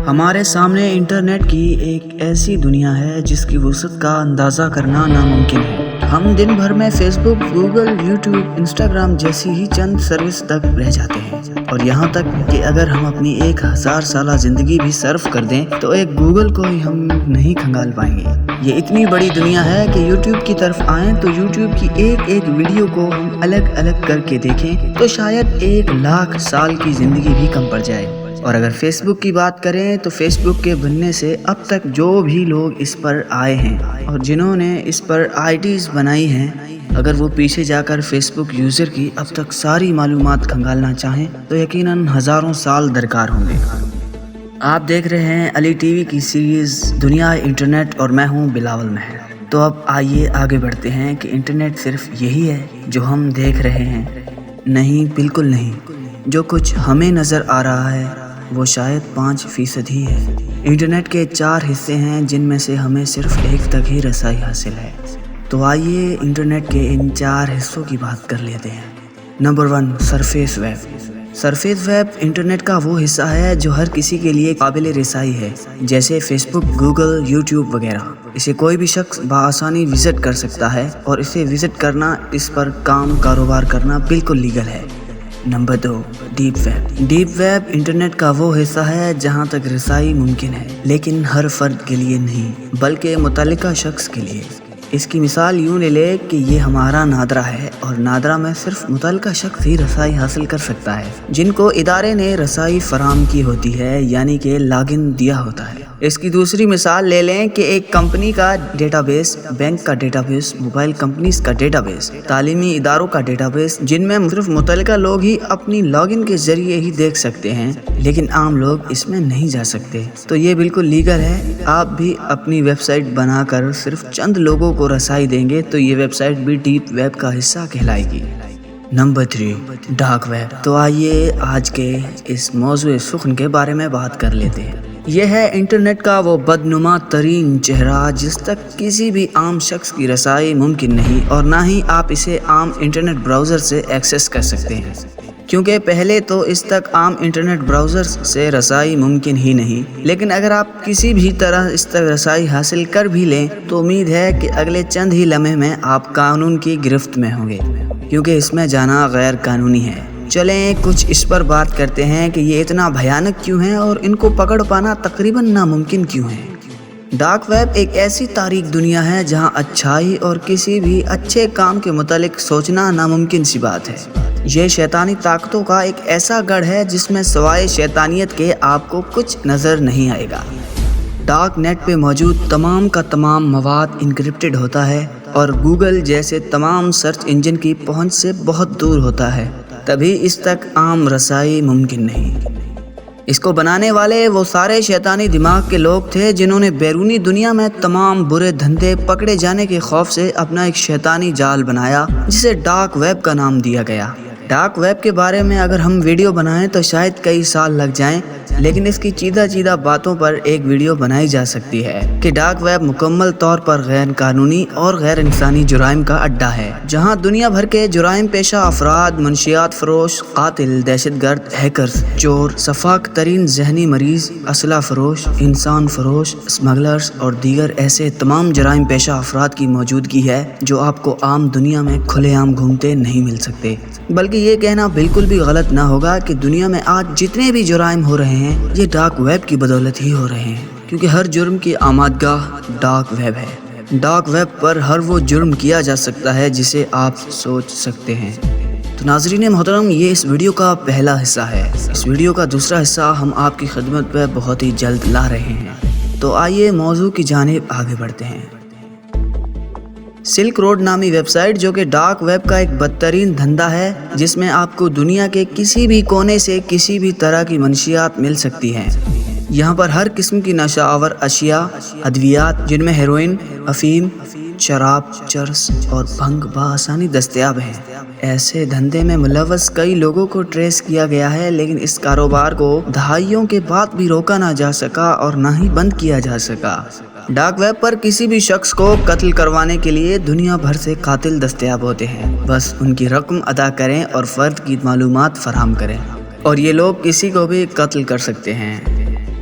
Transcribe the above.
ہمارے سامنے انٹرنیٹ کی ایک ایسی دنیا ہے جس کی وسعت کا اندازہ کرنا ناممکن ہے۔ ہم دن بھر میں فیس بک، گوگل، یوٹیوب، انسٹاگرام جیسی ہی چند سروس تک رہ جاتے ہیں، اور یہاں تک کہ اگر ہم اپنی 1000 سالہ زندگی بھی صرف کر دیں تو ایک گوگل کو ہی ہم نہیں کھنگال پائیں گے۔ یہ اتنی بڑی دنیا ہے کہ یوٹیوب کی طرف آئیں تو یوٹیوب کی ایک ویڈیو کو ہم الگ الگ کر کے دیکھیں تو شاید 1,00,000 سال کی زندگی بھی کم پڑ جائے۔ اور اگر فیس بک کی بات کریں تو فیس بک کے بننے سے اب تک جو بھی لوگ اس پر آئے ہیں اور جنہوں نے اس پر آئیڈیز بنائی ہیں، اگر وہ پیچھے جا کر فیس بک یوزر کی اب تک ساری معلومات کھنگالنا چاہیں تو یقیناً ہزاروں سال درکار ہوں گے۔ آپ دیکھ رہے ہیں علی ٹی وی کی سیریز دنیا انٹرنیٹ اور میں ہوں بلاول مہر۔ تو اب آئیے آگے بڑھتے ہیں کہ انٹرنیٹ صرف یہی ہے جو ہم دیکھ رہے ہیں؟ نہیں، بالکل نہیں۔ جو کچھ ہمیں نظر آ رہا ہے وہ شاید 5% ہی ہے۔ انٹرنیٹ کے 4 حصے ہیں جن میں سے ہمیں صرف 1 تک ہی رسائی حاصل ہے۔ تو آئیے انٹرنیٹ کے ان 4 حصوں کی بات کر لیتے ہیں۔ Number 1، surface web. Surface web internet کا وہ حصہ ہے جو ہر کسی کے لیے قابل رسائی ہے، جیسے فیس بک، گوگل، یوٹیوب وغیرہ۔ اسے کوئی بھی شخص بآسانی وزٹ کر سکتا ہے اور اسے وزٹ کرنا، اس پر کاروبار کرنا بالکل لیگل ہے۔ Number 2، deep web. Deep web internet کا وہ حصہ ہے جہاں تک رسائی ممکن ہے، لیکن ہر فرد کے لیے نہیں بلکہ متعلقہ شخص کے لیے۔ اس کی مثال یوں لے لے کہ یہ ہمارا نادرا ہے، اور نادرا میں صرف متعلقہ شخص ہی رسائی حاصل کر سکتا ہے جن کو ادارے نے رسائی فراہم کی ہوتی ہے، یعنی کہ لاگ ان دیا ہوتا ہے۔ اس کی دوسری مثال لے لیں کہ ایک کمپنی کا ڈیٹا بیس، بینک کا ڈیٹا بیس، موبائل کمپنیز کا ڈیٹا بیس، تعلیمی اداروں کا ڈیٹا بیس، جن میں صرف متعلقہ لوگ ہی اپنی لاگ ان کے ذریعے ہی دیکھ سکتے ہیں، لیکن عام لوگ اس میں نہیں جا سکتے۔ تو یہ بالکل لیگل ہے۔ آپ بھی اپنی ویب سائٹ بنا کر صرف چند لوگوں کو رسائی دیں گے تو یہ ویب سائٹ بھی ڈیپ ویب کا حصہ کہلائے گی۔ Number 3، dark web. تو آئیے آج کے اس موضوع سخن کے بارے میں بات کر لیتے ہیں۔ یہ ہے انٹرنیٹ کا وہ بدنما ترین چہرہ جس تک کسی بھی عام شخص کی رسائی ممکن نہیں، اور نہ ہی آپ اسے عام انٹرنیٹ براؤزر سے ایکسس کر سکتے ہیں، کیونکہ پہلے تو اس تک عام انٹرنیٹ براؤزر سے رسائی ممکن ہی نہیں۔ لیکن اگر آپ کسی بھی طرح اس تک رسائی حاصل کر بھی لیں تو امید ہے کہ اگلے چند ہی لمحے میں آپ قانون کی گرفت میں ہوں گے، کیونکہ اس میں جانا غیر قانونی ہے۔ چلیں کچھ اس پر بات کرتے ہیں کہ یہ اتنا بھیانک کیوں ہے اور ان کو پکڑ پانا تقریباً ناممکن کیوں ہے۔ ڈارک ویب ایک ایسی تاریک دنیا ہے جہاں اچھائی اور کسی بھی اچھے کام کے متعلق سوچنا ناممکن سی بات ہے۔ یہ شیطانی طاقتوں کا ایک ایسا گڑھ ہے جس میں سوائے شیطانیت کے آپ کو کچھ نظر نہیں آئے گا۔ ڈارک نیٹ پہ موجود تمام کا تمام مواد انکرپٹڈ ہوتا ہے اور گوگل جیسے تمام سرچ انجن کی پہنچ سے بہت دور ہوتا ہے، تبھی اس تک عام رسائی ممکن نہیں۔ اس کو بنانے والے وہ سارے شیطانی دماغ کے لوگ تھے جنہوں نے بیرونی دنیا میں تمام برے دھندے پکڑے جانے کے خوف سے اپنا ایک شیطانی جال بنایا جسے ڈارک ویب کا نام دیا گیا۔ ڈارک ویب کے بارے میں اگر ہم ویڈیو بنائیں تو شاید کئی سال لگ جائیں، لیکن اس کی چیدہ باتوں پر ایک ویڈیو بنائی جا سکتی ہے کہ ڈارک ویب مکمل طور پر غیر قانونی اور غیر انسانی جرائم کا اڈا ہے، جہاں دنیا بھر کے جرائم پیشہ افراد، منشیات فروش، قاتل، دہشت گرد، ہیکرز، چور، سفاک ترین ذہنی مریض، اسلحہ فروش، انسان فروش، اسمگلرز اور دیگر ایسے تمام جرائم پیشہ افراد کی موجودگی ہے جو آپ کو عام دنیا میں کھلے عام گھومتے نہیں مل سکتے۔ بلکہ یہ کہنا بالکل بھی غلط نہ ہوگا کہ دنیا میں آج جتنے بھی جرائم ہو رہے ہیں یہ ڈارک ویب کی بدولت ہی ہو رہے ہیں، کیونکہ ہر جرم کی آمادگاہ ڈارک ویب ہے۔ ڈارک ویب پر ہر وہ جرم کیا جا سکتا ہے جسے آپ سوچ سکتے ہیں۔ تو ناظرین محترم، یہ اس ویڈیو کا پہلا حصہ ہے۔ اس ویڈیو کا دوسرا حصہ ہم آپ کی خدمت پہ بہت ہی جلد لا رہے ہیں۔ تو آئیے موضوع کی جانب آگے بڑھتے ہیں۔ سلک روڈ نامی ویب سائٹ جو کہ ڈارک ویب کا ایک بدترین دھندا ہے، جس میں آپ کو دنیا کے کسی بھی کونے سے کسی بھی طرح کی منشیات مل سکتی ہیں۔ یہاں پر ہر قسم کی نشہ آور اشیاء، ادویات جن میں ہیروئن، افیم، شراب، چرس اور بھنگ بآسانی دستیاب ہیں۔ ایسے دھندے میں ملوث کئی لوگوں کو ٹریس کیا گیا ہے، لیکن اس کاروبار کو دہائیوں کے بعد بھی روکا نہ جا سکا اور نہ ہی بند کیا جا سکا۔ ڈارک ویب پر کسی بھی شخص کو قتل کروانے کے لیے دنیا بھر سے قاتل دستیاب ہوتے ہیں، بس ان کی رقم ادا کریں اور فرد کی معلومات فراہم کریں، اور یہ لوگ کسی کو بھی قتل کر سکتے ہیں۔